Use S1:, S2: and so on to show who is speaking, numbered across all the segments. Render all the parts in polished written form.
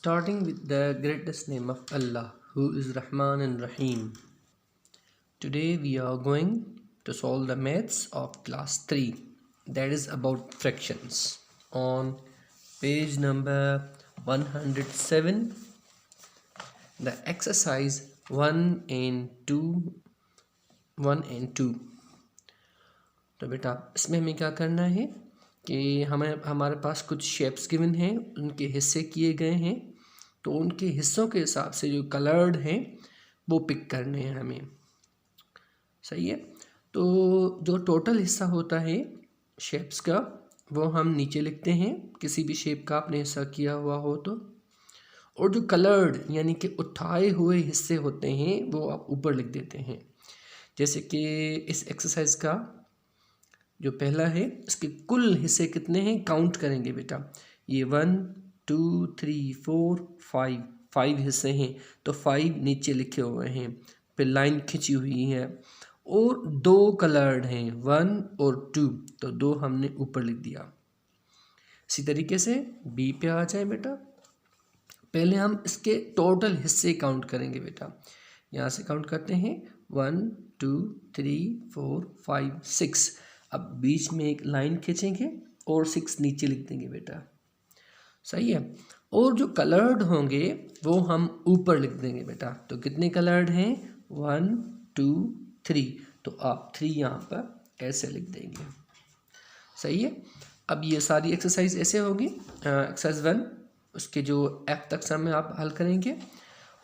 S1: Starting with the greatest name of Allah, who is Rahman and Rahim. Today we are going to solve the maths of class 3, that is about fractions, on page number 107, the exercise 1 and 2. तो बेटा इसमें हमें क्या करना है कि हमारे पास कुछ शेप्स गिवन हैं, उनके हिस्से किए गए हैं, तो उनके हिस्सों के हिसाब से जो कलर्ड हैं वो पिक करने हैं हमें। सही है। तो जो टोटल हिस्सा होता है शेप्स का वो हम नीचे लिखते हैं, किसी भी शेप का आपने हिस्सा किया हुआ हो तो, और जो कलर्ड यानी कि उठाए हुए हिस्से होते हैं वो आप ऊपर लिख देते हैं। जैसे कि इस एक्सरसाइज का जो पहला है, इसके कुल हिस्से कितने हैं काउंट करेंगे बेटा। ये 1 2 3 4 5 हिस्से हैं, तो 5 नीचे लिखे हुए हैं, फिर लाइन खिंची हुई है, और 2 कलर्ड हैं 1 और 2, तो 2 हमने ऊपर लिख दिया। इसी तरीके से बी पे आ जाए बेटा। पहले हम इसके टोटल हिस्से काउंट करेंगे बेटा। यहाँ से काउंट करते हैं 1 2 3 4 5 6। अब बीच में एक लाइन खींचेंगे और 6 नीचे लिख देंगे बेटा। सही है। और जो कलर्ड होंगे वो हम ऊपर लिख देंगे बेटा। तो कितने कलर्ड हैं 1 2 3, तो आप 3 यहाँ पर ऐसे लिख देंगे। सही है। अब ये सारी एक्सरसाइज ऐसे होगी। एक्सरसाइज 1 उसके जो F तक सम में आप हल करेंगे,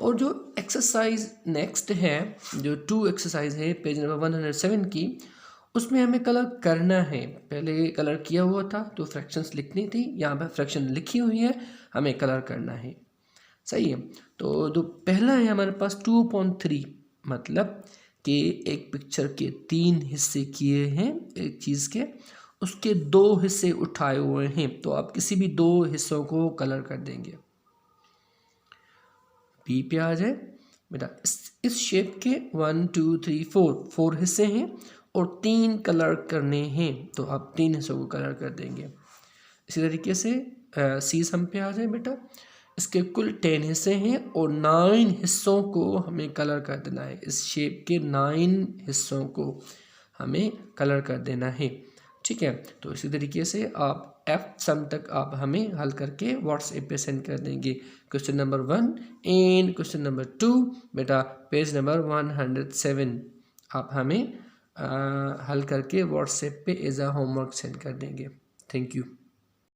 S1: और जो एक्सरसाइज नेक्स्ट है जो 2 एक्सरसाइज है पेज नंबर 107 की, उसमें हमें कलर करना है। पहले कलर किया हुआ था तो फ्रैक्शंस लिखनी थी, यहाँ पर फ्रैक्शन लिखी हुई है, हमें कलर करना है। सही है। तो जो पहला है हमारे पास 2/3, मतलब कि एक पिक्चर के 3 हिस्से किए हैं एक चीज़ के, उसके 2 हिस्से उठाए हुए हैं, तो आप किसी भी 2 हिस्सों को कलर कर देंगे। बी पे आ जाए बेटा। इस शेप के 1 2 3 4 हिस्से हैं और 3 कलर करने हैं, तो आप 3 हिस्सों को कलर कर देंगे। इसी तरीके से सी सम पे आ जाए बेटा। इसके कुल 10 हिस्से हैं और 9 हिस्सों को हमें कलर कर देना है। इस शेप के 9 हिस्सों को हमें कलर कर देना है। ठीक है। तो इसी तरीके से आप F सम तक आप हमें हल करके व्हाट्सएप पे सेंड कर देंगे। Question number 1 and question number 2 बेटा पेज नंबर 107 आप हमें हल करके व्हाट्सएप पे एज अ होमवर्क सेंड कर देंगे। Thank you.